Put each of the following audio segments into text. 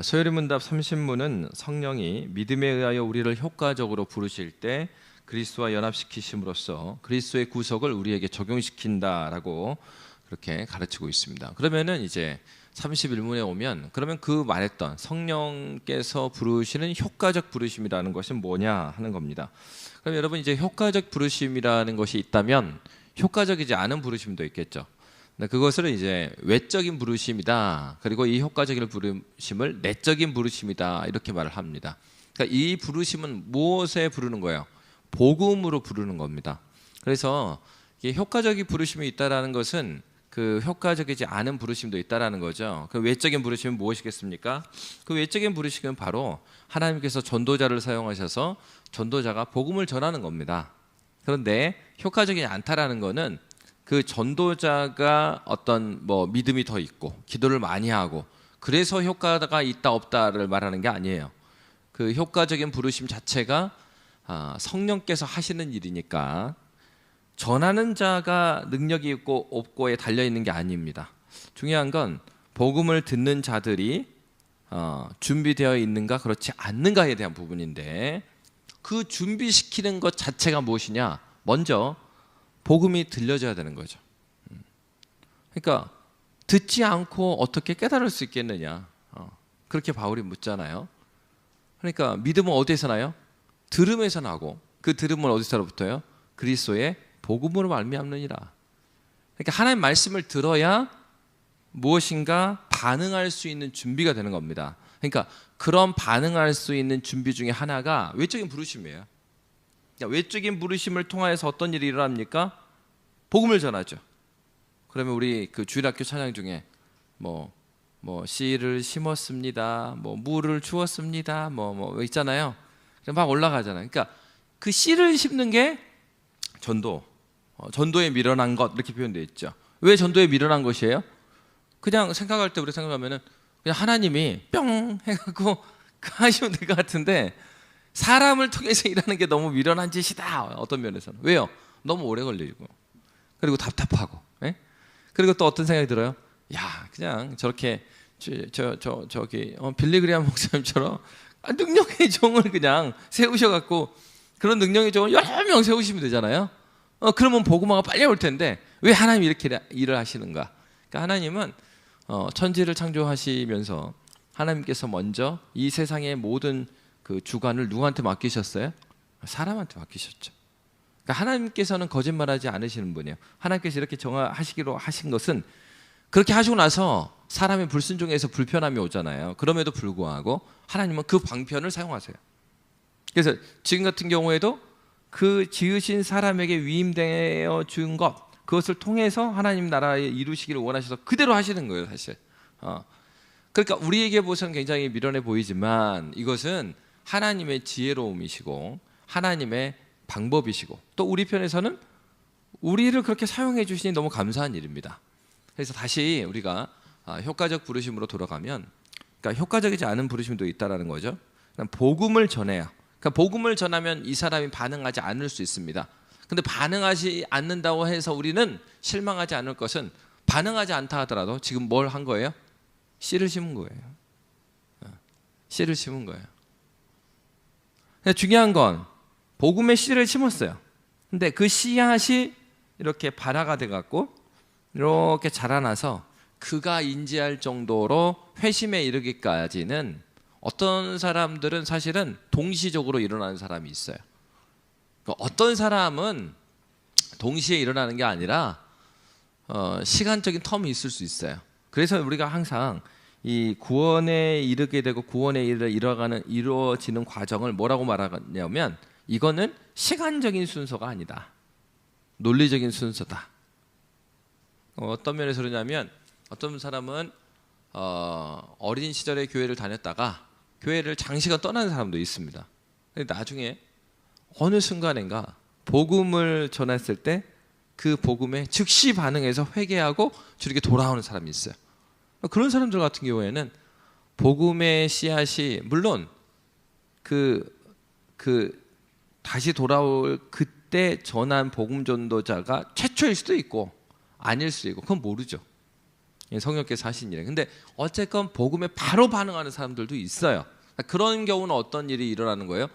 소요리 문답 30문은 성령이 믿음에 의하여 우리를 효과적으로 부르실 때 그리스도와 연합시키심으로써 그리스도의 구속을 우리에게 적용시킨다라고 그렇게 가르치고 있습니다. 그러면은 이제 31문에 오면 그러면 그 말했던 성령께서 부르시는 효과적 부르심이라는 것이 뭐냐 하는 겁니다. 그럼 여러분 이제 효과적 부르심이라는 것이 있다면 효과적이지 않은 부르심도 있겠죠. 그것을 이제 외적인 부르심이다. 그리고 이 효과적인 부르심을 내적인 부르심이다. 이렇게 말을 합니다. 그러니까 이 부르심은 무엇에 부르는 거예요? 복음으로 부르는 겁니다. 그래서 이게 효과적인 부르심이 있다라는 것은 그 효과적이지 않은 부르심도 있다라는 거죠. 그 외적인 부르심은 무엇이겠습니까? 그 외적인 부르심은 바로 하나님께서 전도자를 사용하셔서 전도자가 복음을 전하는 겁니다. 그런데 효과적이지 않다라는 것은 그 전도자가 어떤 믿음이 더 있고 기도를 많이 하고 그래서 효과가 있다 없다를 말하는 게 아니에요. 그 효과적인 부르심 자체가 성령께서 하시는 일이니까 전하는 자가 능력이 있고 없고에 달려 있는 게 아닙니다. 중요한 건 복음을 듣는 자들이 준비되어 있는가 그렇지 않는가에 대한 부분인데 그 준비시키는 것 자체가 무엇이냐? 먼저 복음이 들려져야 되는 거죠. 그러니까 듣지 않고 어떻게 깨달을 수 있겠느냐? 그렇게 바울이 묻잖아요. 그러니까 믿음은 어디에서 나요? 들음에서 나고 그 들음은 어디서부터요? 그리스도의 복음으로 말미암느니라. 그러니까 하나님 말씀을 들어야 무엇인가 반응할 수 있는 준비가 되는 겁니다. 그러니까 그런 반응할 수 있는 준비 중에 하나가 외적인 부르심이에요. 외적인 부르심을 통하여서 어떤 일이 일어납니까? 복음을 전하죠. 그러면 우리 그 주일학교 찬양 중에 씨를 심었습니다. 물을 주었습니다. 있잖아요. 막 올라가잖아요. 그러니까 그 씨를 심는 게 전도에 미련한 것 이렇게 표현되어 있죠. 왜 전도에 미련한 것이에요? 그냥 생각할 때 우리 생각하면은 그냥 하나님이 뿅 해갖고 하시면 될 것 같은데 사람을 통해서 일하는 게 너무 미련한 짓이다. 어떤 면에서는. 왜요? 너무 오래 걸리고 그리고 답답하고 그리고 또 어떤 생각이 들어요? 야 그냥 저렇게 저기 빌리그리암 목사님처럼 능력의 종을 그냥 세우셔갖고 그런 능력의 종을 여러 명 세우시면 되잖아요. 그러면 복음화가 빨리 올 텐데 왜 하나님이 이렇게 일을 하시는가? 그러니까 하나님은 천지를 창조하시면서 하나님께서 먼저 이 세상의 모든 그 주관을 누구한테 맡기셨어요? 사람한테 맡기셨죠. 그러니까 하나님께서는 거짓말하지 않으시는 분이에요. 하나님께서 이렇게 정하시기로 하신 것은 그렇게 하시고 나서 사람의 불순종에서 불편함이 오잖아요. 그럼에도 불구하고 하나님은 그 방편을 사용하세요. 그래서 지금 같은 경우에도 그 지으신 사람에게 위임되어 준 것 그것을 통해서 하나님 나라에 이루시기를 원하셔서 그대로 하시는 거예요, 사실. 그러니까 우리에게 보서는 굉장히 미련해 보이지만 이것은 하나님의 지혜로움이시고 하나님의 방법이시고 또 우리 편에서는 우리를 그렇게 사용해 주시니 너무 감사한 일입니다. 그래서 다시 우리가 효과적 부르심으로 돌아가면 그러니까 효과적이지 않은 부르심도 있다라는 거죠. 복음을 전해야. 그러니까 복음을 전하면 이 사람이 반응하지 않을 수 있습니다. 근데 반응하지 않는다고 해서 우리는 실망하지 않을 것은 반응하지 않다 하더라도 지금 뭘 한 거예요? 씨를 심은 거예요. 씨를 심은 거예요. 중요한 건 복음의 씨를 심었어요. 근데 그 씨앗이 이렇게 발화가 돼갖고 이렇게 자라나서 그가 인지할 정도로 회심에 이르기까지는 어떤 사람들은 사실은 동시적으로 일어나는 사람이 있어요. 어떤 사람은 동시에 일어나는 게 아니라 시간적인 텀이 있을 수 있어요. 그래서 우리가 항상 이 구원에 이르게 되고 구원에 이루어지는 과정을 뭐라고 말하냐면 이거는 시간적인 순서가 아니다. 논리적인 순서다. 어떤 면에서 그러냐면 어떤 사람은 어린 시절에 교회를 다녔다가 교회를 장시간 떠나는 사람도 있습니다. 근데 나중에 어느 순간인가 복음을 전했을 때 그 복음에 즉시 반응해서 회개하고 주님께 돌아오는 사람이 있어요. 그런 사람들 같은 경우에는 복음의 씨앗이 물론 그 다시 돌아올 그때 전한 복음 전도자가 최초일 수도 있고 아닐 수도 있고 그건 모르죠. 성령께서 하신 일에. 근데 어쨌건 복음에 바로 반응하는 사람들도 있어요. 그런 경우는 어떤 일이 일어나는 거예요?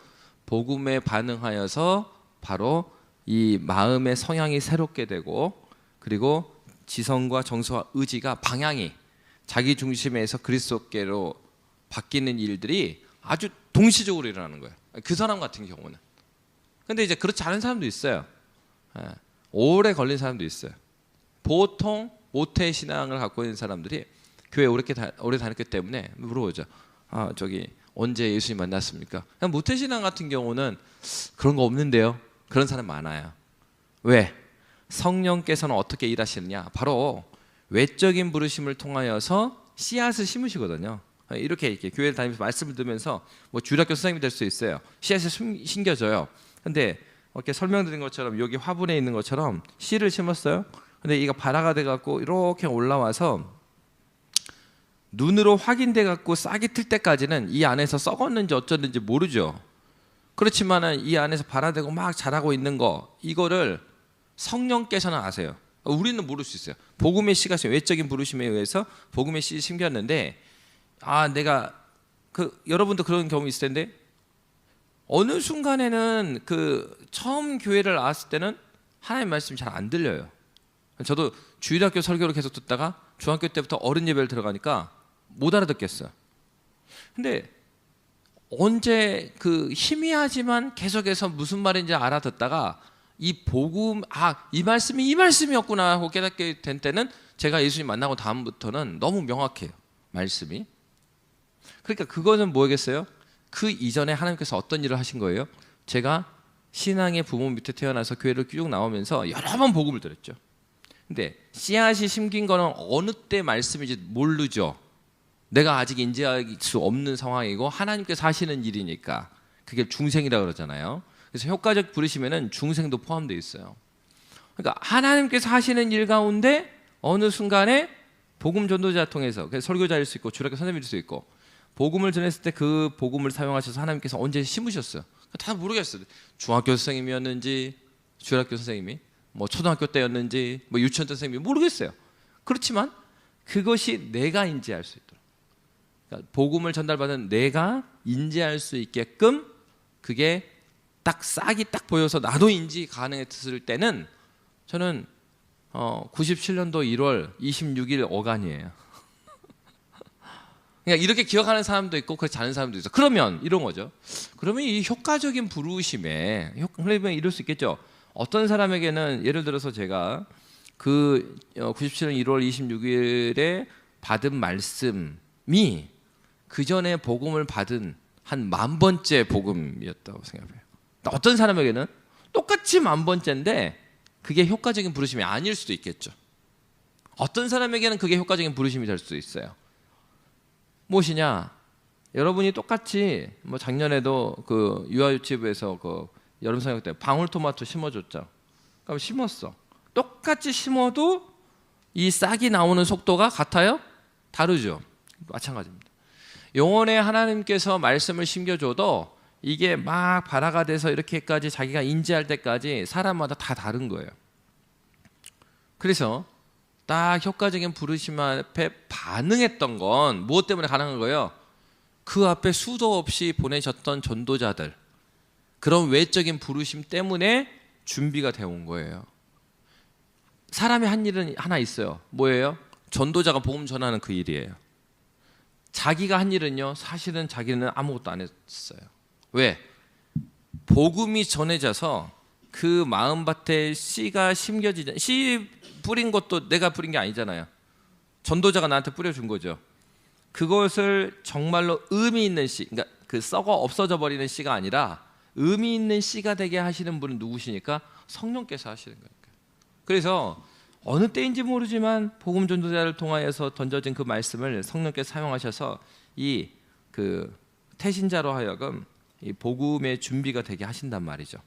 복음에 반응하여서 바로 이 마음의 성향이 새롭게 되고, 그리고 지성과 정서와 의지가 방향이 자기 중심에서 그리스도께로 바뀌는 일들이 아주 동시적으로 일어나는 거예요. 그 사람 같은 경우는. 근데 이제 그렇지 않은 사람도 있어요. 오래 걸린 사람도 있어요. 보통 모태 신앙을 갖고 있는 사람들이 교회 오래 다녔기 때문에 물어보죠. 저기 언제 예수님 만났습니까? 모태 신앙 같은 경우는 그런 거 없는데요. 그런 사람 많아요. 왜? 성령께서는 어떻게 일하시느냐? 바로 외적인 부르심을 통하여서 씨앗을 심으시거든요. 이렇게 교회를 다니면서 말씀을 들으면서 뭐 주일학교 선생님이 될 수 있어요. 씨앗을 심겨져요. 근데 이렇게 설명드린 것처럼 여기 화분에 있는 것처럼 씨를 심었어요. 근데 이가 발화가 돼갖고 이렇게 올라와서 눈으로 확인돼갖고 싹이 틀 때까지는 이 안에서 썩었는지 어쩌는지 모르죠. 그렇지만은 이 안에서 발화되고 막 자라고 있는 거, 이거를 성령께서는 아세요. 우리는 모를 수 있어요. 복음의 씨가 외적인 부르심에 의해서 복음의 씨를 심겼는데, 내가 여러분도 그런 경험이 있을 텐데, 어느 순간에는 처음 교회를 나왔을 때는 하나님 말씀이 잘 안 들려요. 저도 주일학교 설교를 계속 듣다가 중학교 때부터 어른 예배를 들어가니까 못 알아듣겠어요. 근데 언제 희미하지만 계속해서 무슨 말인지 알아듣다가 이 복음, 이 말씀이 이 말씀이었구나 하고 깨닫게 된 때는 제가 예수님 만나고 다음부터는 너무 명확해요. 말씀이. 그러니까 그거는 뭐겠어요? 그 이전에 하나님께서 어떤 일을 하신 거예요? 제가 신앙의 부모 밑에 태어나서 교회를 쭉 나오면서 여러 번 복음을 들었죠. 근데 씨앗이 심긴 거는 어느 때 말씀인지 모르죠. 내가 아직 인지할 수 없는 상황이고 하나님께서 하시는 일이니까. 그게 중생이라고 그러잖아요. 그래서 효과적 부르심에는 중생도 포함되어 있어요. 그러니까 하나님께서 하시는 일 가운데 어느 순간에 복음 전도자 통해서, 설교자일 수 있고 주일학교 선생님일 수 있고, 복음을 전했을 때 그 복음을 사용하셔서 하나님께서 언제 심으셨어요. 다 모르겠어요. 중학교 선생님이었는지, 주일학교 선생님이, 뭐 초등학교 때였는지, 뭐 유치원 때 선생님이 모르겠어요. 그렇지만 그것이 내가 인지할 수 있도록, 그러니까 복음을 전달받은 내가 인지할 수 있게끔 그게 딱 싹이 딱 보여서 나도 인지 가능했을 때는 저는 97년도 1월 26일 어간이에요. 그러니까 이렇게 기억하는 사람도 있고 그렇지 않은 사람도 있어. 그러면 이런 거죠. 그러면 이 효과적인 부르심에 그러면 이럴 수 있겠죠. 어떤 사람에게는 예를 들어서 제가 97년 1월 26일에 받은 말씀이 그 전에 복음을 받은 한 10,000번째 복음이었다고 생각해요. 어떤 사람에게는 똑같이 10,000번째인데 그게 효과적인 부르심이 아닐 수도 있겠죠. 어떤 사람에게는 그게 효과적인 부르심이 될 수도 있어요. 무엇이냐? 여러분이 똑같이 뭐 작년에도 유아유치부에서 여름 사역 때 방울토마토 심어줬죠. 그럼 심었어. 똑같이 심어도 이 싹이 나오는 속도가 같아요? 다르죠. 마찬가지입니다. 영혼에 하나님께서 말씀을 심겨줘도 이게 막 발화가 돼서 이렇게까지 자기가 인지할 때까지 사람마다 다 다른 거예요. 그래서 딱 효과적인 부르심 앞에 반응했던 건 무엇 때문에 가능한 거예요? 그 앞에 수도 없이 보내셨던 전도자들, 그런 외적인 부르심 때문에 준비가 되어 온 거예요. 사람이 한 일은 하나 있어요. 뭐예요? 전도자가 복음 전하는 그 일이에요. 자기가 한 일은요, 사실은 자기는 아무것도 안 했어요. 왜? 복음이 전해져서 그 마음밭에 씨가 심겨지지, 씨 뿌린 것도 내가 뿌린 게 아니잖아요. 전도자가 나한테 뿌려준 거죠. 그것을 정말로 의미 있는 씨, 그러니까 썩어 없어져 버리는 씨가 아니라 의미 있는 씨가 되게 하시는 분은 누구시니까? 성령께서 하시는 거니까. 그래서 어느 때인지 모르지만 복음 전도자를 통하여서 던져진 그 말씀을 성령께서 사용하셔서 이 태신자로 하여금 이 복음의 준비가 되게 하신단 말이죠.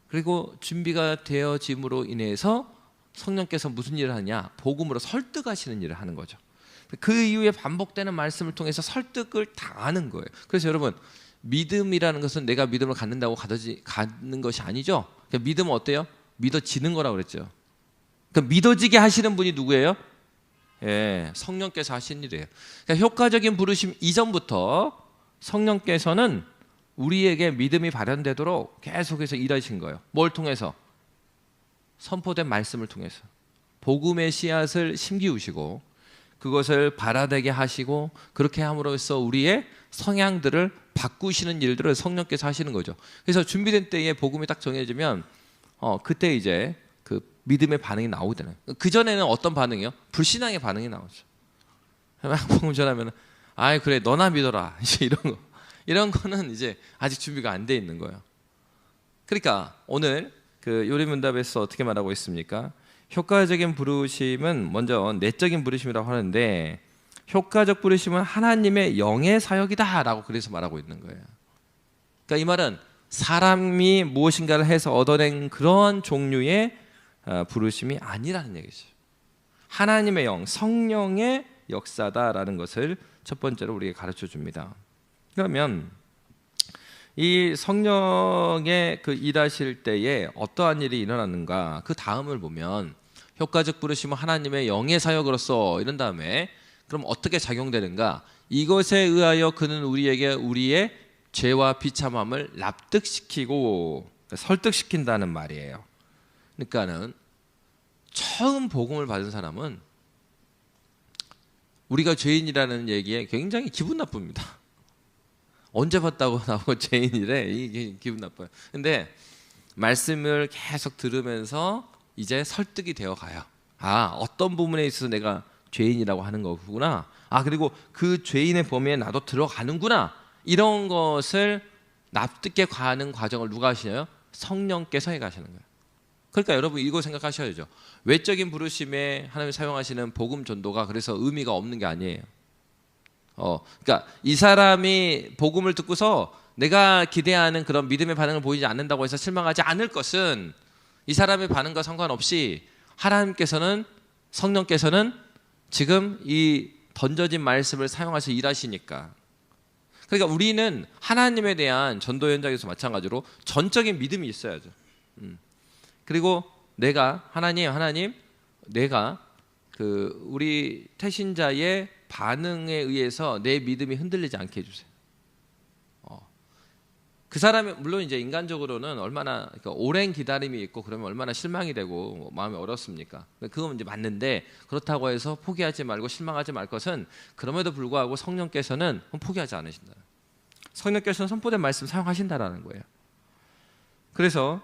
그리고 준비가 되어짐으로 인해서 성령께서 무슨 일을 하냐? 복음으로 설득하시는 일을 하는 거죠. 그 이후에 반복되는 말씀을 통해서 설득을 당하는 거예요. 그래서 여러분, 믿음이라는 것은 내가 믿음을 갖는다고 갖는 것이 아니죠. 그러니까 믿음은 어때요? 믿어지는 거라고 그랬죠. 그러니까 믿어지게 하시는 분이 누구예요? 예, 성령께서 하신 일이에요. 그러니까 효과적인 부르심 이전부터 성령께서는 우리에게 믿음이 발현되도록 계속해서 일하신 거예요. 뭘 통해서? 선포된 말씀을 통해서 복음의 씨앗을 심기우시고 그것을 발아되게 하시고 그렇게 함으로써 우리의 성향들을 바꾸시는 일들을 성령께서 하시는 거죠. 그래서 준비된 때에 복음이 딱 정해지면 그때 이제 그 믿음의 반응이 나오잖아요. 그 전에는 어떤 반응이요? 불신앙의 반응이 나오죠. 복음 전하면 아이 그래 너나 믿어라 이제 이런 거는 이제 아직 준비가 안 돼 있는 거예요. 그러니까 오늘 그 요리문답에서 어떻게 말하고 있습니까? 효과적인 부르심은 먼저 내적인 부르심이라고 하는데 효과적 부르심은 하나님의 영의 사역이다라고 그래서 말하고 있는 거예요. 그러니까 이 말은 사람이 무엇인가를 해서 얻어낸 그런 종류의 부르심이 아니라는 얘기죠. 하나님의 영, 성령의 역사다라는 것을 첫 번째로 우리에게 가르쳐 줍니다. 그러면 이 성령의 그 일하실 때에 어떠한 일이 일어나는가? 그 다음을 보면 효과적 부르심은 하나님의 영의 사역으로서 이런 다음에 그럼 어떻게 작용되는가? 이것에 의하여 그는 우리에게 우리의 죄와 비참함을 납득시키고 설득시킨다는 말이에요. 그러니까는 처음 복음을 받은 사람은 우리가 죄인이라는 얘기에 굉장히 기분 나쁩니다. 언제 봤다고 나보고 죄인이래? 이게 기분 나빠요. 근데 말씀을 계속 들으면서 이제 설득이 되어 가요. 아, 어떤 부분에 있어서 내가 죄인이라고 하는 거구나. 아, 그리고 그 죄인의 범위에 나도 들어가는구나. 이런 것을 납득해 가는 과정을 누가 하시나요? 성령께서 해 가시는 거예요. 그러니까 여러분 이거 생각하셔야죠. 외적인 부르심에 하나님 사용하시는 복음 전도가 그래서 의미가 없는 게 아니에요. 그러니까 이 사람이 복음을 듣고서 내가 기대하는 그런 믿음의 반응을 보이지 않는다고 해서 실망하지 않을 것은 이 사람의 반응과 상관없이 하나님께서는 성령께서는 지금 이 던져진 말씀을 사용하셔서 일하시니까. 그러니까 우리는 하나님에 대한 전도 현장에서 마찬가지로 전적인 믿음이 있어야죠. 그리고 내가 하나님 내가 그 우리 태신자의 반응에 의해서 내 믿음이 흔들리지 않게 해주세요. 그 사람이 물론 이제 인간적으로는 얼마나 그러니까 오랜 기다림이 있고 그러면 얼마나 실망이 되고 마음이 어렵습니까? 그건 이제 맞는데 그렇다고 해서 포기하지 말고 실망하지 말 것은 그럼에도 불구하고 성령께서는 포기하지 않으신다. 성령께서는 선포된 말씀 사용하신다라는 거예요. 그래서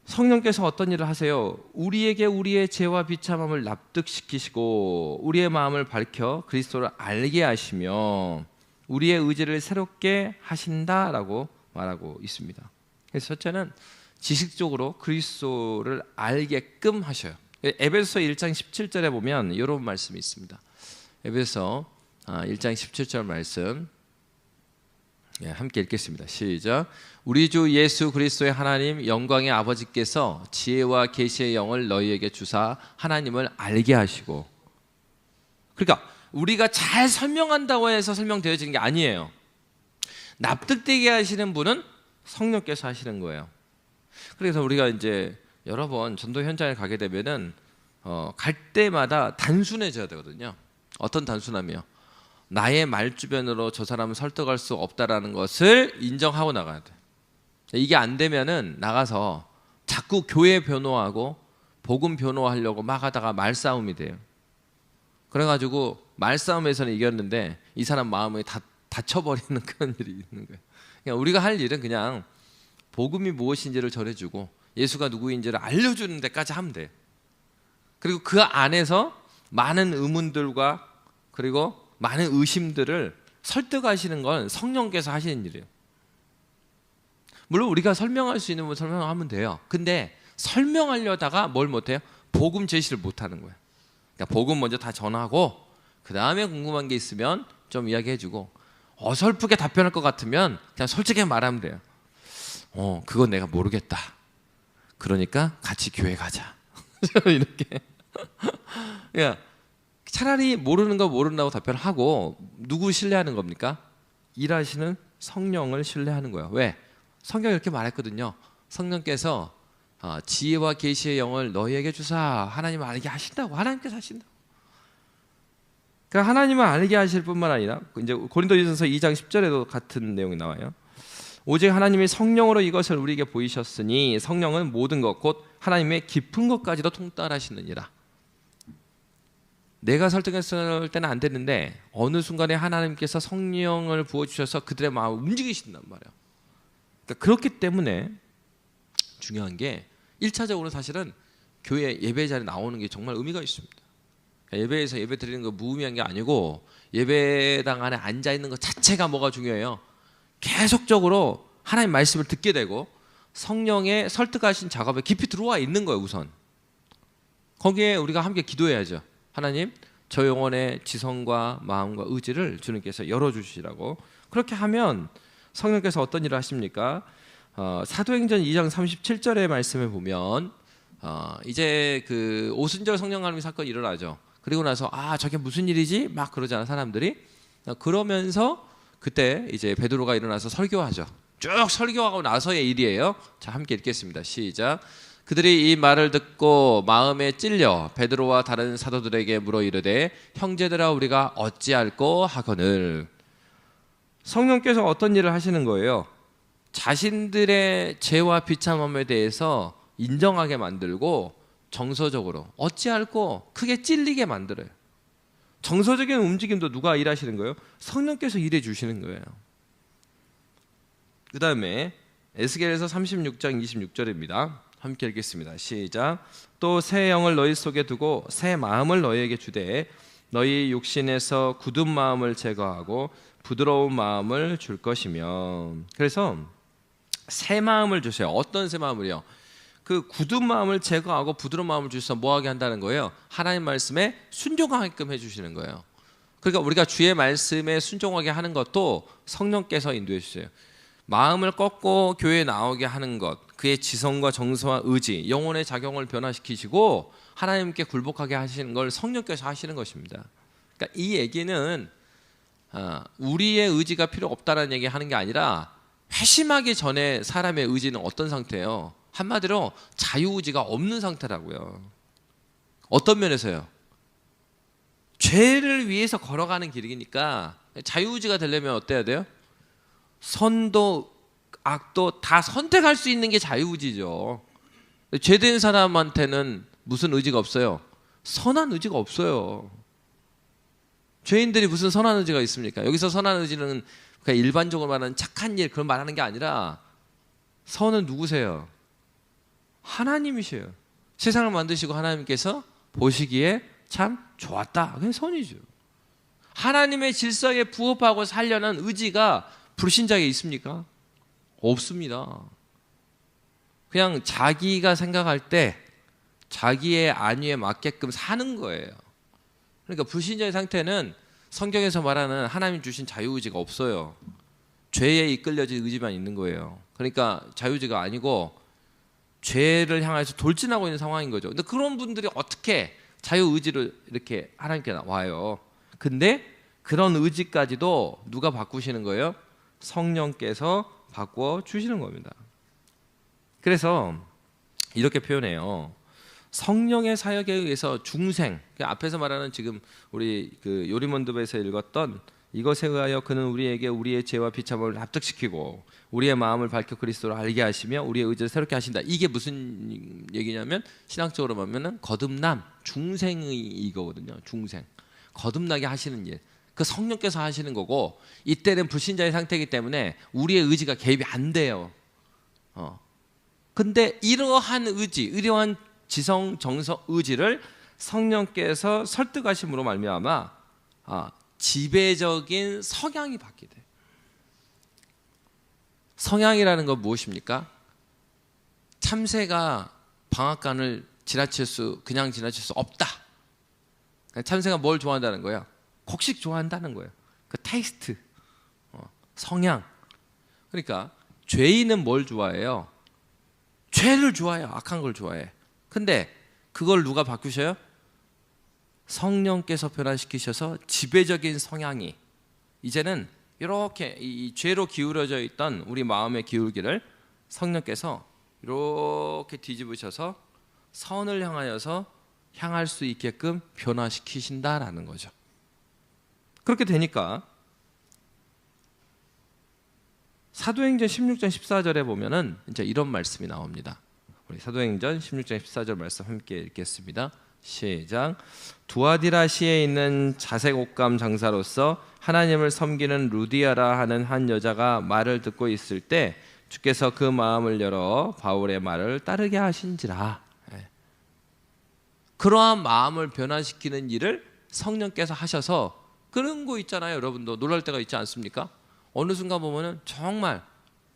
성령께서 어떤 일을 하세요? 우리에게 우리의 죄와 비참함을 납득시키시고 우리의 마음을 밝혀 그리스도를 알게 하시며 우리의 의지를 새롭게 하신다라고 말하고 있습니다. 그래서 첫째는 지식적으로 그리스도를 알게끔 하셔요. 에베소서 1장 17절에 보면 이런 말씀이 있습니다. 에베소서 1장 17절 말씀 함께 읽겠습니다. 시작. 우리 주 예수 그리스도의 하나님 영광의 아버지께서 지혜와 계시의 영을 너희에게 주사 하나님을 알게 하시고. 그러니까 우리가 잘 설명한다고 해서 설명되어지는 게 아니에요. 납득되게 하시는 분은 성령께서 하시는 거예요. 그래서 우리가 이제 여러 번 전도 현장에 가게 되면은 갈 때마다 단순해져야 되거든요. 어떤 단순함이요? 나의 말주변으로 저 사람을 설득할 수 없다라는 것을 인정하고 나가야 돼. 이게 안 되면은 나가서 자꾸 교회 변호하고 복음 변호하려고 막 하다가 말싸움이 돼요. 그래가지고 말싸움에서는 이겼는데 이 사람 마음이 다쳐버리는 그런 일이 있는 거예요. 그냥 우리가 할 일은 그냥 복음이 무엇인지를 전해주고 예수가 누구인지를 알려주는 데까지 하면 돼요. 그리고 그 안에서 많은 의문들과 그리고 많은 의심들을 설득하시는 건 성령께서 하시는 일이에요. 물론 우리가 설명할 수 있는 분 설명하면 돼요. 근데 설명하려다가 뭘 못해요? 복음 제시를 못하는 거예요. 그러니까 복음 먼저 다 전하고 그 다음에 궁금한 게 있으면 좀 이야기해주고 어설프게 답변할 것 같으면 그냥 솔직히 말하면 돼요. 그건 내가 모르겠다. 그러니까 같이 교회 가자. 이렇게. 그러니까 차라리 모르는 거 모른다고 답변하고 누구 신뢰하는 겁니까? 일하시는 성령을 신뢰하는 거예요. 왜? 성경이 이렇게 말했거든요. 성령께서 지혜와 계시의 영을 너희에게 주사 하나님을 알게 하신다고. 하나님께서 하신다고. 그러니까 하나님을 알게 하실 뿐만 아니라 이제 고린도전서 2장 10절에도 같은 내용이 나와요. 오직 하나님이 성령으로 이것을 우리에게 보이셨으니 성령은 모든 것 곧 하나님의 깊은 것까지도 통달하시느니라. 내가 설득했을 때는 안 되는데 어느 순간에 하나님께서 성령을 부어주셔서 그들의 마음을 움직이신단 말이에요. 그러니까 그렇기 때문에 중요한 게 1차적으로 사실은 교회 예배 자리에 나오는 게 정말 의미가 있습니다. 예배에서 예배 드리는 거 무의미한 게 아니고 예배당 안에 앉아 있는 것 자체가 뭐가 중요해요. 계속적으로 하나님 말씀을 듣게 되고 성령의 설득하신 작업에 깊이 들어와 있는 거예요. 우선 거기에 우리가 함께 기도해야죠. 하나님, 저 영혼의 지성과 마음과 의지를 주님께서 열어주시라고. 그렇게 하면 성령께서 어떤 일을 하십니까? 사도행전 2장 37절의 말씀을 보면 이제 그 오순절 성령 강림 사건이 일어나죠. 그리고 나서 저게 무슨 일이지? 막 그러잖아 사람들이. 그러면서 그때 이제 베드로가 일어나서 설교하죠. 쭉 설교하고 나서의 일이에요. 자, 함께 읽겠습니다. 시작. 그들이 이 말을 듣고 마음에 찔려 베드로와 다른 사도들에게 물어 이르되 형제들아 우리가 어찌할꼬 하거늘. 성령께서 어떤 일을 하시는 거예요? 자신들의 죄와 비참함에 대해서 인정하게 만들고 정서적으로 어찌할꼬 크게 찔리게 만들어요. 정서적인 움직임도 누가 일하시는 거예요? 성령께서 일해 주시는 거예요. 그 다음에 에스겔에서 36장 26절입니다. 함께 읽겠습니다. 시작. 또 새 영을 너희 속에 두고 새 마음을 너희에게 주되 너희 육신에서 굳은 마음을 제거하고 부드러운 마음을 줄 것이며. 그래서 새 마음을 주세요. 어떤 새 마음을요? 그 굳은 마음을 제거하고 부드러운 마음을 주셔서 뭐하게 한다는 거예요? 하나님 말씀에 순종하게끔 해주시는 거예요. 그러니까 우리가 주의 말씀에 순종하게 하는 것도 성령께서 인도해 주세요. 마음을 꺾고 교회에 나오게 하는 것, 그의 지성과 정서와 의지, 영혼의 작용을 변화시키시고 하나님께 굴복하게 하시는 걸 성령께서 하시는 것입니다. 그러니까 이 얘기는 우리의 의지가 필요 없다는 얘기 하는 게 아니라 회심하기 전에 사람의 의지는 어떤 상태예요? 한마디로 자유의지가 없는 상태라고요. 어떤 면에서요? 죄를 위해서 걸어가는 길이니까 자유의지가 되려면 어때야 돼요? 선도 악도 다 선택할 수 있는 게 자유의지죠. 죄된 사람한테는 무슨 의지가 없어요? 선한 의지가 없어요. 죄인들이 무슨 선한 의지가 있습니까? 여기서 선한 의지는 그냥 일반적으로 말하는 착한 일 그런 말하는 게 아니라 선은 누구세요? 하나님이셔요. 세상을 만드시고 하나님께서 보시기에 참 좋았다. 그게 선이죠. 하나님의 질서에 부합하고 살려는 의지가 불신자에게 있습니까? 없습니다. 그냥 자기가 생각할 때 자기의 안위에 맞게끔 사는 거예요. 그러니까 불신자의 상태는 성경에서 말하는 하나님 주신 자유의지가 없어요. 죄에 이끌려진 의지만 있는 거예요. 그러니까 자유의지가 아니고 죄를 향해서 돌진하고 있는 상황인 거죠. 근데 그런 분들이 어떻게 자유의지를 이렇게 하나님께 와요? 근데 그런 의지까지도 누가 바꾸시는 거예요? 성령께서 바꿔 주시는 겁니다. 그래서 이렇게 표현해요. 성령의 사역에 의해서 중생, 앞에서 말하는 지금 우리 그 요리몬드에서 읽었던 이것에 의하여 그는 우리에게 우리의 죄와 비참함을 납득시키고 우리의 마음을 밝혀 그리스도를 알게 하시며 우리의 의지를 새롭게 하신다. 이게 무슨 얘기냐면 신학적으로 보면은 거듭남, 중생의 이거거든요. 중생, 거듭나게 하시는 일. 그 성령께서 하시는 거고 이때는 불신자의 상태이기 때문에 우리의 의지가 개입이 안 돼요. 근데 이러한 의지, 이러한 지성, 정서, 의지를 성령께서 설득하심으로 말미암아 지배적인 성향이 바뀌게 돼요. 성향이라는 건 무엇입니까? 참새가 방앗간을 그냥 지나칠 수 없다. 참새가 뭘 좋아한다는 거예요? 곡식 좋아한다는 거예요. 그 테이스트, 성향. 그러니까 죄인은 뭘 좋아해요? 죄를 좋아해요. 악한 걸 좋아해. 근데 그걸 누가 바꾸셔요? 성령께서 변화시키셔서 지배적인 성향이 이제는 이렇게 이 죄로 기울어져 있던 우리 마음의 기울기를 성령께서 이렇게 뒤집으셔서 선을 향하여서 향할 수 있게끔 변화시키신다라는 거죠. 그렇게 되니까 사도행전 16장 14절에 보면은 이제 이런 말씀이 나옵니다. 우리 사도행전 16장 14절 말씀 함께 읽겠습니다. 시작. 두아디라시에 있는 자색 옷감 장사로서 하나님을 섬기는 루디아라 하는 한 여자가 말을 듣고 있을 때 주께서 그 마음을 열어 바울의 말을 따르게 하신지라. 그러한 마음을 변화시키는 일을 성령께서 하셔서, 그런 거 있잖아요. 여러분도 놀랄 때가 있지 않습니까? 어느 순간 보면은 정말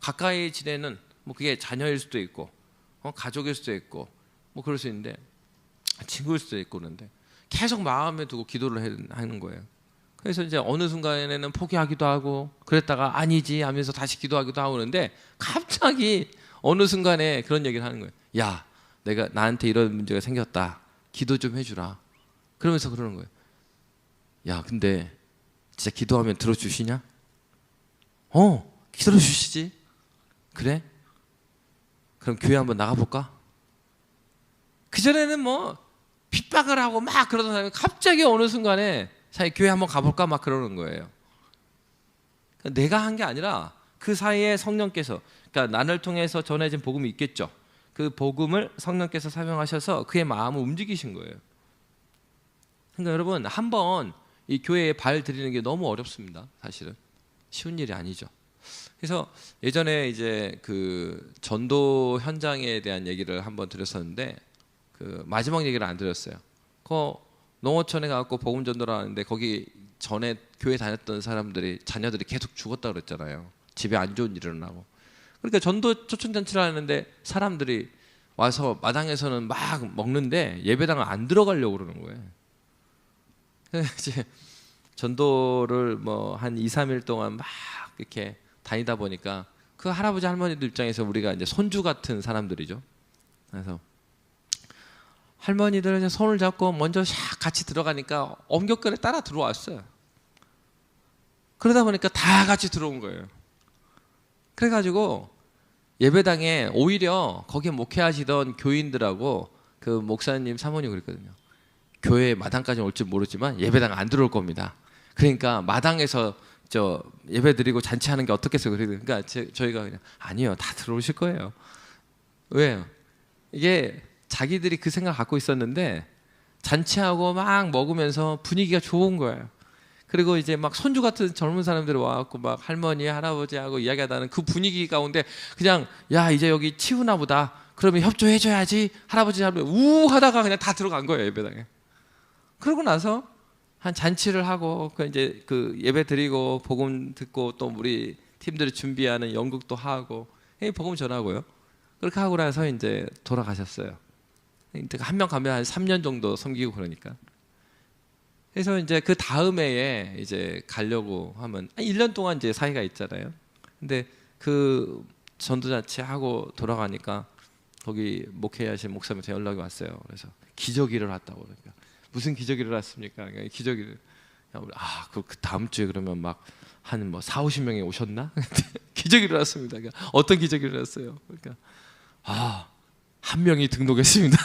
가까이 지내는, 뭐 그게 자녀일 수도 있고 가족일 수도 있고 뭐 그럴 수 있는데, 친구일 수도 있고, 그런데 계속 마음에 두고 기도를 하는 거예요. 그래서 이제 어느 순간에는 포기하기도 하고, 그랬다가 아니지 하면서 다시 기도하기도 하고, 그러는데 갑자기 어느 순간에 그런 얘기를 하는 거예요. 야, 내가 나한테 이런 문제가 생겼다, 기도 좀 해주라. 그러면서 그러는 거예요. 야, 근데 진짜 기도하면 들어주시냐? 들어주시지. 그래? 그럼 교회 한번 나가볼까? 그전에는 뭐 핍박을 하고 막 그러던 사람이 갑자기 어느 순간에 자기 교회 한번 가볼까 막 그러는 거예요. 그러니까 내가 한 게 아니라 그 사이에 성령께서, 그러니까 나를 통해서 전해진 복음이 있겠죠. 그 복음을 성령께서 사용하셔서 그의 마음을 움직이신 거예요. 그러니까 여러분, 한번 이 교회에 발 들이는 게 너무 어렵습니다. 사실은 쉬운 일이 아니죠. 그래서 예전에 이제 그 전도 현장에 대한 얘기를 한번 드렸었는데, 그 마지막 얘기를 안 드렸어요. 그 농어촌에 가고 복음 전도를 하는데, 거기 전에 교회 다녔던 사람들이, 자녀들이 계속 죽었다 그랬잖아요. 집에 안 좋은 일이 일어나고. 그러니까 전도 초청잔치를 하는데 사람들이 와서 마당에서는 막 먹는데 예배당을 안 들어가려고 그러는 거예요. 그래서 이제 전도를 뭐 한 2, 3일 동안 막 이렇게 다니다 보니까 그 할아버지 할머니들 입장에서 우리가 이제 손주 같은 사람들이죠. 그래서 할머니들은 손을 잡고 먼저 샥 같이 들어가니까 엄격결에 따라 들어왔어요. 그러다 보니까 다 같이 들어온 거예요. 그래가지고 예배당에 오히려 거기에 목회하시던 교인들하고 그 목사님 사모님 그랬거든요. 교회 마당까지 올 줄 모르지만 예배당 안 들어올 겁니다. 그러니까 마당에서 저 예배 드리고 잔치하는 게 어떻겠어요? 그러니까 저희가 그냥 아니요, 다 들어오실 거예요. 왜요? 이게 자기들이 그 생각 갖고 있었는데 잔치하고 막 먹으면서 분위기가 좋은 거예요. 그리고 이제 막 손주 같은 젊은 사람들이 와갖고 막 할머니 할아버지하고 이야기하다는 그 분위기 가운데 그냥, 야, 이제 여기 치우나 보다, 그러면 협조해줘야지, 할아버지 할머니 우 하다가 그냥 다 들어간 거예요, 예배당에. 그러고 나서 한 잔치를 하고 그 이제 그 예배 드리고 복음 듣고 또 우리 팀들이 준비하는 연극도 하고 복음 전하고요. 그렇게 하고 나서 이제 돌아가셨어요. 한 명 가면 한 3년 정도 섬기고 그러니까. 그래서 이제 그 다음 해에 이제 가려고 하면 1년 동안 이제 사이가 있잖아요. 근데 그 전도잔치 하고 돌아가니까 거기 목회하신 목사님한테 연락이 왔어요. 그래서 기적이 일어났다고. 그러니까 무슨 기적이 일어났습니까? 기적이, 그 다음 주에 그러면 막 한 뭐 4, 50명이 오셨나? 기적이 일어났습니다. 그러니까 어떤 기적이 일어났어요? 그러니까 한 명이 등록했습니다.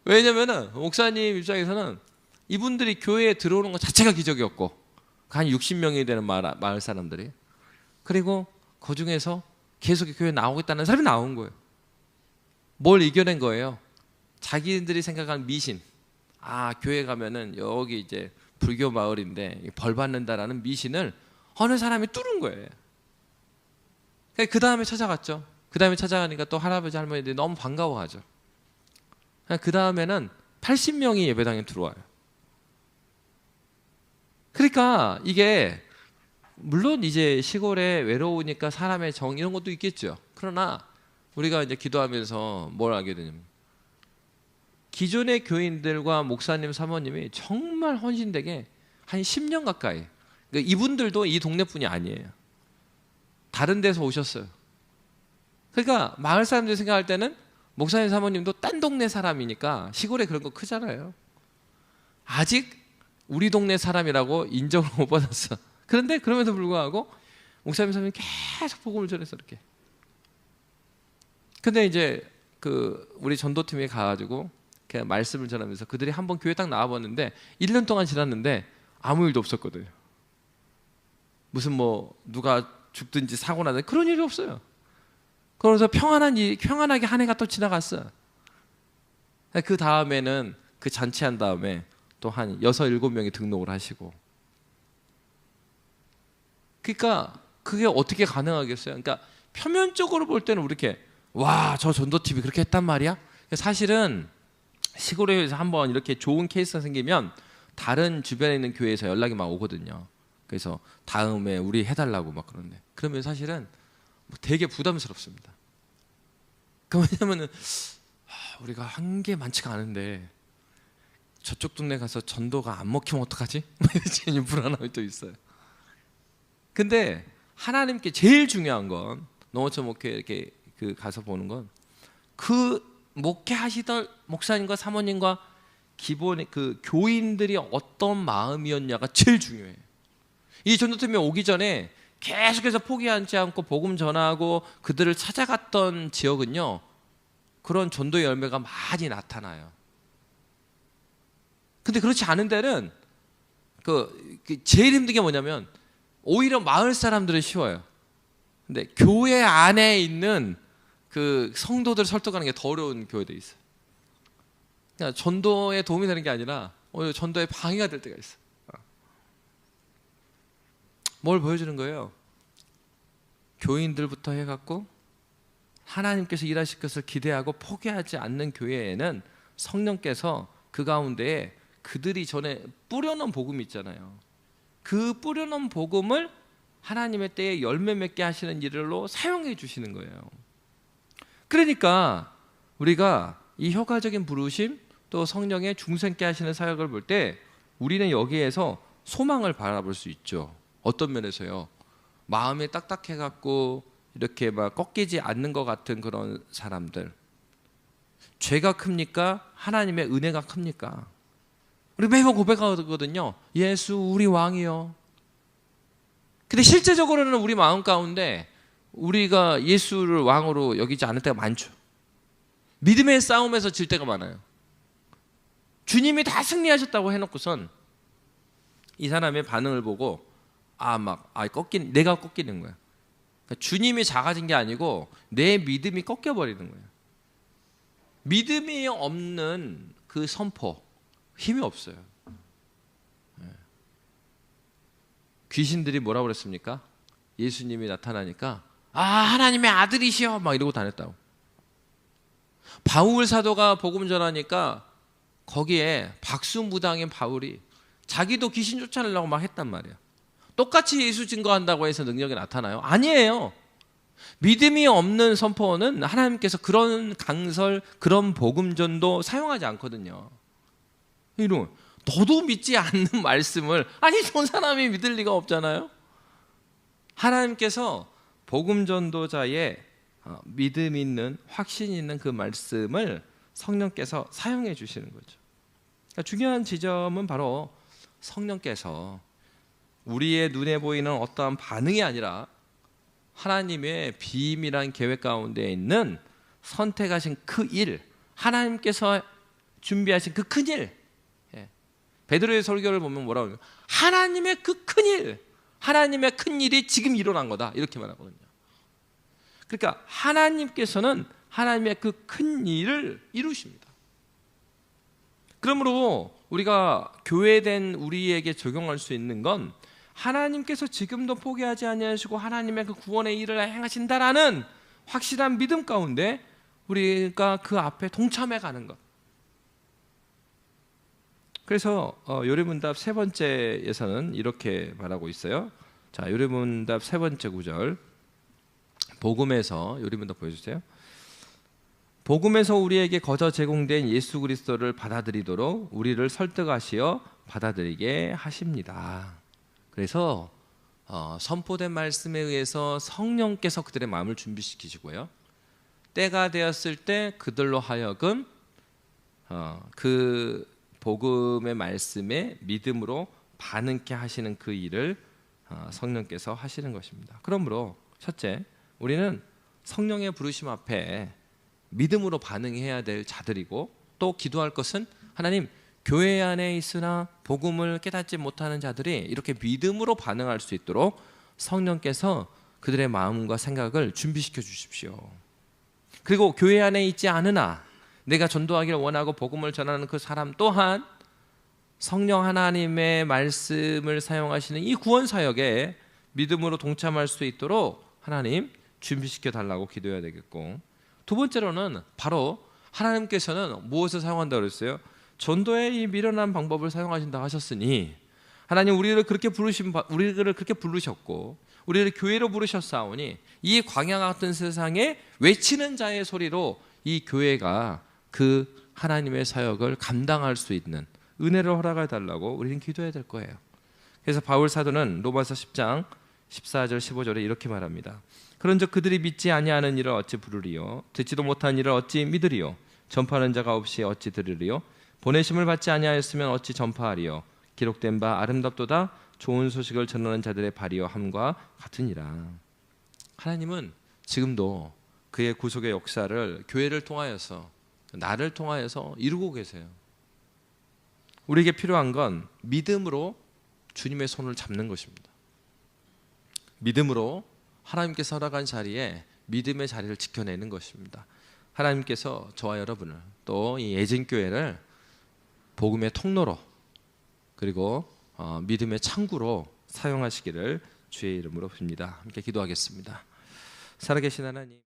왜냐면은 목사님 입장에서는 이분들이 교회에 들어오는 것 자체가 기적이었고, 한 60명이 되는 마을 사람들이, 그리고 그 중에서 계속 교회에 나오겠다는 사람이 나온 거예요. 뭘 이겨낸 거예요? 자기들이 생각한 미신, 교회 가면은 여기 이제 불교 마을인데 벌 받는다라는 미신을 어느 사람이 뚫은 거예요. 그 다음에 찾아갔죠. 그 다음에 찾아가니까 또 할아버지 할머니들이 너무 반가워하죠. 그 다음에는 80명이 예배당에 들어와요. 그러니까 이게 물론 이제 시골에 외로우니까 사람의 정 이런 것도 있겠죠. 그러나 우리가 이제 기도하면서 뭘 알게 되냐면, 기존의 교인들과 목사님 사모님이 정말 헌신되게 한 10년 가까이, 그러니까 이분들도 이 동네뿐이 아니에요. 다른 데서 오셨어요. 그러니까 마을 사람들이 생각할 때는 목사님 사모님도 딴 동네 사람이니까 시골에 그런 거 크잖아요. 아직 우리 동네 사람이라고 인정을 못 받았어. 그런데 그럼에도 불구하고 목사님 사모님 계속 복음을 전해서 이렇게. 근데 이제 그 우리 전도팀에 가가지고 그냥 말씀을 전하면서 그들이 한번 교회 딱 나와봤는데 1년 동안 지났는데 아무 일도 없었거든요. 무슨 뭐 누가 죽든지 사고 나든지 그런 일이 없어요. 그래서 평안하게 한 해가 또 지나갔어요. 그 다음에는 그 잔치한 다음에 또 한 6, 7명이 등록을 하시고. 그러니까 그게 어떻게 가능하겠어요? 그러니까 표면적으로 볼 때는 이렇게 와, 저 전도팀이 그렇게 했단 말이야? 사실은 시골에서 한번 이렇게 좋은 케이스가 생기면 다른 주변에 있는 교회에서 연락이 막 오거든요. 그래서 다음에 우리 해달라고 막 그러는데, 그러면 사실은 되게 부담스럽습니다. 왜냐면은 우리가 한 게 많지가 않은데 저쪽 동네 가서 전도가 안 먹히면 어떡하지? 이런 불안함이 또 있어요. 근데 하나님께 제일 중요한 건 농어촌 목회 이렇게 가서 보는 건 그 목회하시던 목사님과 사모님과 기본 그 교인들이 어떤 마음이었냐가 제일 중요해요. 이 전도팀에 오기 전에 계속해서 포기하지 않고 복음 전하고 그들을 찾아갔던 지역은요, 그런 전도의 열매가 많이 나타나요. 근데 그렇지 않은 데는 제일 힘든 게 뭐냐면 오히려 마을 사람들은 쉬워요. 근데 교회 안에 있는 그 성도들을 설득하는 게 더 어려운 교회도 있어요. 그러니까 전도에 도움이 되는 게 아니라 오히려 전도에 방해가 될 때가 있어요. 뭘 보여주는 거예요? 교인들부터 해갖고 하나님께서 일하실 것을 기대하고 포기하지 않는 교회에는 성령께서 그 가운데에 그들이 전에 뿌려놓은 복음이 있잖아요. 그 뿌려놓은 복음을 하나님의 때에 열매 맺게 하시는 일로 사용해 주시는 거예요. 그러니까 우리가 이 효과적인 부르심 또 성령의 중생케 하시는 사역을 볼 때 우리는 여기에서 소망을 바라볼 수 있죠. 어떤 면에서요? 마음이 딱딱해갖고 이렇게 막 꺾이지 않는 것 같은 그런 사람들, 죄가 큽니까? 하나님의 은혜가 큽니까? 우리 매번 고백하거든요. 예수 우리 왕이요. 근데 실제적으로는 우리 마음 가운데 우리가 예수를 왕으로 여기지 않을 때가 많죠. 믿음의 싸움에서 질 때가 많아요. 주님이 다 승리하셨다고 해놓고선 이 사람의 반응을 보고 내가 꺾이는 거야. 그러니까 주님이 작아진 게 아니고 내 믿음이 꺾여버리는 거예요. 믿음이 없는 그 선포, 힘이 없어요. 귀신들이 뭐라고 그랬습니까? 예수님이 나타나니까 하나님의 아들이시여 막 이러고 다녔다고. 바울 사도가 복음 전하니까 거기에 박수무당인 바울이 자기도 귀신 쫓아내려고 막 했단 말이야. 똑같이 예수 증거한다고 해서 능력이 나타나요? 아니에요. 믿음이 없는 선포는 하나님께서 그런 강설, 그런 복음전도 사용하지 않거든요. 이런 너도 믿지 않는 말씀을 저 사람이 믿을 리가 없잖아요. 하나님께서 복음 전도자의 믿음 있는 확신 있는 그 말씀을 성령께서 사용해 주시는 거죠. 그러니까 중요한 지점은 바로 성령께서 우리의 눈에 보이는 어떠한 반응이 아니라 하나님의 비밀한 계획 가운데 있는 선택하신 그 일, 하나님께서 준비하신 그 큰 일. 베드로의 설교를 보면 뭐라고 하냐면 하나님의 그 큰 일, 하나님의 큰 일이 지금 일어난 거다 이렇게 말하거든요. 그러니까 하나님께서는 하나님의 그 큰 일을 이루십니다. 그러므로 우리가 교회된 우리에게 적용할 수 있는 건 하나님께서 지금도 포기하지 아니하시고 하나님의 그 구원의 일을 행하신다라는 확실한 믿음 가운데 우리가 그 앞에 동참해 가는 것. 그래서 요리문답 세 번째에서는 이렇게 말하고 있어요. 자, 요리문답 세 번째 구절. 복음에서 요리문답 보여주세요. 복음에서 우리에게 거저 제공된 예수 그리스도를 받아들이도록 우리를 설득하시어 받아들이게 하십니다. 그래서 선포된 말씀에 의해서 성령께서 그들의 마음을 준비시키시고요. 때가 되었을 때 그들로 하여금 그 복음의 말씀에 믿음으로 반응케 하시는 그 일을 성령께서 하시는 것입니다. 그러므로 첫째, 우리는 성령의 부르심 앞에 믿음으로 반응해야 될 자들이고 또 기도할 것은 하나님 교회 안에 있으나 복음을 깨닫지 못하는 자들이 이렇게 믿음으로 반응할 수 있도록 성령께서 그들의 마음과 생각을 준비시켜 주십시오. 그리고 교회 안에 있지 않으나 내가 전도하기를 원하고 복음을 전하는 그 사람 또한 성령 하나님의 말씀을 사용하시는 이 구원 사역에 믿음으로 동참할 수 있도록 하나님 준비시켜 달라고 기도해야 되겠고, 두 번째로는 바로 하나님께서는 무엇을 사용한다고 그랬어요? 전도의 이 미련한 방법을 사용하신다 하셨으니 하나님 우리를 그렇게 부르셨고 우리를 교회로 부르셨사오니 이 광야 같은 세상에 외치는 자의 소리로 이 교회가 그 하나님의 사역을 감당할 수 있는 은혜를 허락해 달라고 우리는 기도해야 될 거예요. 그래서 바울 사도는 로마서 10장 14절 15절에 이렇게 말합니다. 그런즉 그들이 믿지 아니하는 일을 어찌 부르리요? 듣지도 못한 일을 어찌 믿으리요? 전파하는 자가 없이 어찌 들으리요? 보내심을 받지 아니하였으면 어찌 전파하리요? 기록된 바 아름답도다 좋은 소식을 전하는 자들의 발이요 함과 같으니라. 하나님은 지금도 그의 구속의 역사를 교회를 통하여서, 나를 통하여서 이루고 계세요. 우리에게 필요한 건 믿음으로 주님의 손을 잡는 것입니다. 믿음으로 하나님께서 허락한 자리에 믿음의 자리를 지켜내는 것입니다. 하나님께서 저와 여러분을 또 이 예진교회를 복음의 통로로 그리고 믿음의 창구로 사용하시기를 주의 이름으로 빕니다. 함께 기도하겠습니다. 살아계신 하나님,